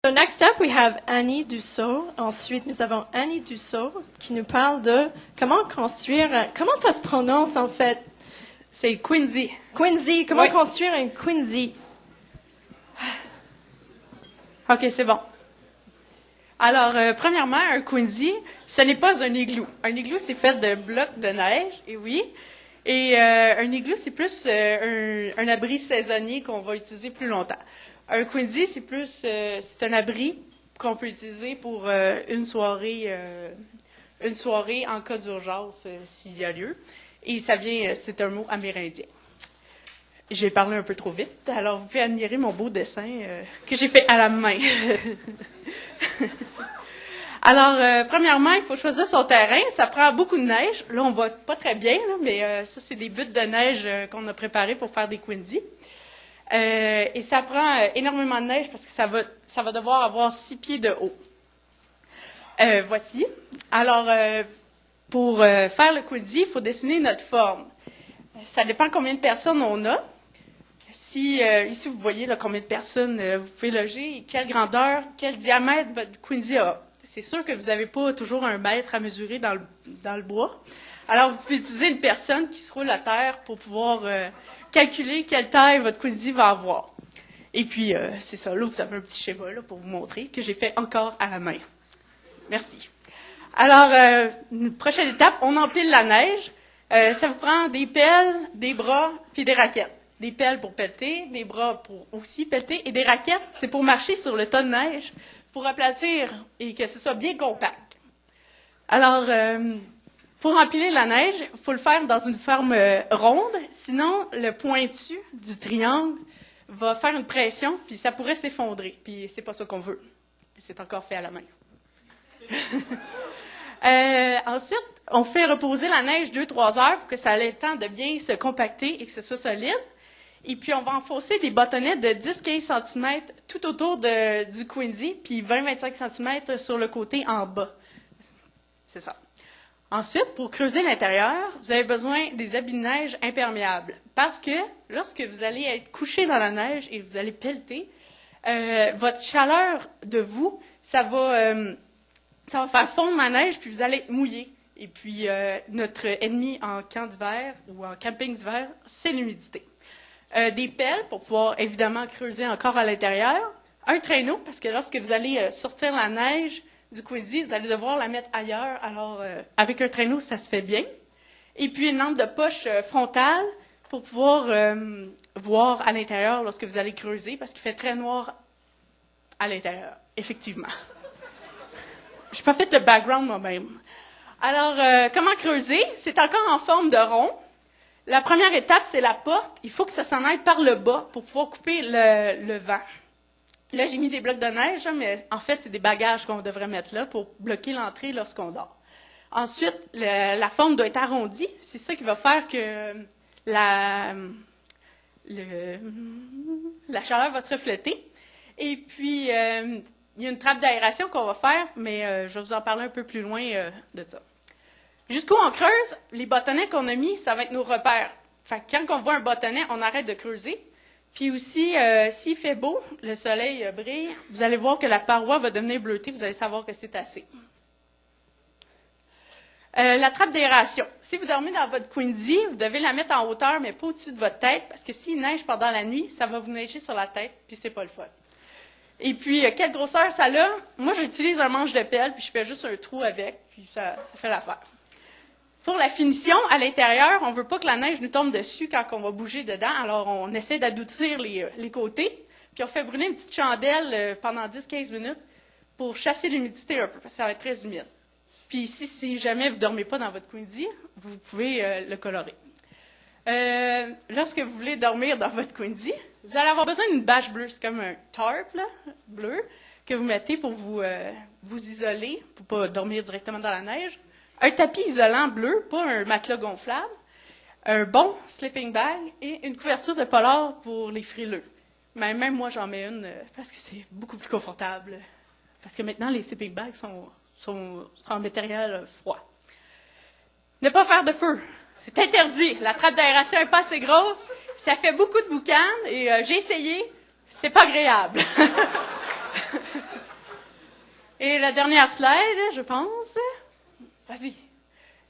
So next up, we have Annie Dussault. Ensuite, nous avons Annie Dussault qui nous parle de comment construire, comment ça se prononce en fait? C'est Quinzy. Quinzy, comment construire un Quinzy? OK, c'est bon. Alors, premièrement, un Quinzy, ce n'est pas un igloo. Un igloo, c'est fait de blocs de neige, et oui. Et un igloo, c'est plus un abri saisonnier qu'on va utiliser plus longtemps. Un Quinzy, c'est plus c'est un abri qu'on peut utiliser pour une soirée en cas d'urgence, s'il y a lieu. Et ça vient, c'est un mot amérindien. J'ai parlé un peu trop vite, alors vous pouvez admirer mon beau dessin que j'ai fait à la main. Alors, premièrement, il faut choisir son terrain. Ça prend beaucoup de neige. Là, on voit pas très bien, là, mais ça, c'est des buttes de neige qu'on a préparées pour faire des Quinzy. Et ça prend énormément de neige parce que ça va devoir avoir 6 pieds de haut. Voici. Alors, pour faire le Quinzy, il faut dessiner notre forme. Ça dépend combien de personnes on a. Si ici, vous voyez là, combien de personnes vous pouvez loger, quelle grandeur, quel diamètre votre Quinzy a. C'est sûr que vous n'avez pas toujours 1 mètre à mesurer dans le bois. Alors, vous pouvez utiliser une personne qui se roule à terre pour pouvoir calculer quelle taille votre Quinzy va avoir. Et puis, c'est ça. Là, vous avez un petit schéma là, pour vous montrer que j'ai fait encore à la main. Merci. Alors, une prochaine étape, on empile la neige. Ça vous prend des pelles, des bras, puis des raquettes. Des pelles pour pelleter, des bras pour aussi pelleter, et des raquettes, c'est pour marcher sur le tas de neige, pour aplatir et que ce soit bien compact. Alors, pour empiler la neige, il faut le faire dans une forme ronde, sinon le pointu du triangle va faire une pression, puis ça pourrait s'effondrer, puis c'est pas ça qu'on veut. C'est encore fait à la main. Ensuite, on fait reposer la neige 2-3 heures pour que ça ait le temps de bien se compacter et que ce soit solide. Et puis, on va enfoncer des bâtonnets de 10-15 cm tout autour du Quinzy, puis 20-25 cm sur le côté en bas. C'est ça. Ensuite, pour creuser l'intérieur, vous avez besoin des habits de neige imperméables. Parce que lorsque vous allez être couché dans la neige et vous allez pelleter, votre chaleur de vous, ça va faire fondre la neige, puis vous allez être mouillé. Et puis, notre ennemi en camp d'hiver ou en camping d'hiver, c'est l'humidité. Des pelles pour pouvoir évidemment creuser encore à l'intérieur. Un traîneau, parce que lorsque vous allez sortir la neige du Quinzy, vous allez devoir la mettre ailleurs. Alors, avec un traîneau, ça se fait bien. Et puis, une lampe de poche frontale pour pouvoir voir à l'intérieur lorsque vous allez creuser, parce qu'il fait très noir à l'intérieur, effectivement. Je n'ai pas fait le background moi-même. Alors, comment creuser? C'est encore en forme de rond. La première étape, c'est la porte. Il faut que ça s'en aille par le bas pour pouvoir couper le vent. Là, j'ai mis des blocs de neige, mais en fait, c'est des bagages qu'on devrait mettre là pour bloquer l'entrée lorsqu'on dort. Ensuite, la forme doit être arrondie. C'est ça qui va faire que la chaleur va se refléter. Et puis, il y a une trappe d'aération qu'on va faire, mais je vais vous en parler un peu plus loin de ça. Jusqu'où on creuse, les bâtonnets qu'on a mis, ça va être nos repères. Fait que quand on voit un bâtonnet, on arrête de creuser. Puis aussi, s'il fait beau, le soleil brille, vous allez voir que la paroi va devenir bleutée, vous allez savoir que c'est assez. La trappe d'aération. Si vous dormez dans votre Quinzy, vous devez la mettre en hauteur, mais pas au-dessus de votre tête, parce que s'il neige pendant la nuit, ça va vous neiger sur la tête, puis c'est pas le fun. Et puis, quelle grosseur ça a? Moi, j'utilise un manche de pelle, puis je fais juste un trou avec, puis ça fait l'affaire. Pour la finition, à l'intérieur, on ne veut pas que la neige nous tombe dessus quand on va bouger dedans, alors on essaie d'adoucir les côtés, puis on fait brûler une petite chandelle pendant 10-15 minutes pour chasser l'humidité un peu, parce que ça va être très humide. Puis ici, si jamais vous ne dormez pas dans votre Quinzy, vous pouvez le colorer. Lorsque vous voulez dormir dans votre Quinzy, vous allez avoir besoin d'une bâche bleue. C'est comme un tarp là, bleu que vous mettez pour vous isoler, pour ne pas dormir directement dans la neige. Un tapis isolant bleu, pas un matelas gonflable. Un bon sleeping bag et une couverture de polar pour les frileux. Mais même moi, j'en mets une parce que c'est beaucoup plus confortable. Parce que maintenant, les sleeping bags sont en matériel froid. Ne pas faire de feu. C'est interdit. La trappe d'aération n'est pas assez grosse. Ça fait beaucoup de boucan et j'ai essayé. C'est pas agréable. Et la dernière slide, je pense. Vas-y.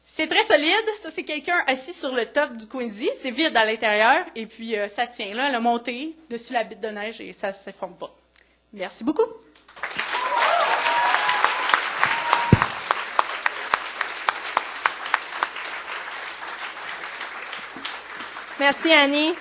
C'est très solide. Ça, c'est quelqu'un assis sur le top du Quincy. C'est vide à l'intérieur. Et puis, ça tient là, elle a monté dessus la bite de neige et ça ne s'effondre pas. Merci beaucoup. Merci, Annie.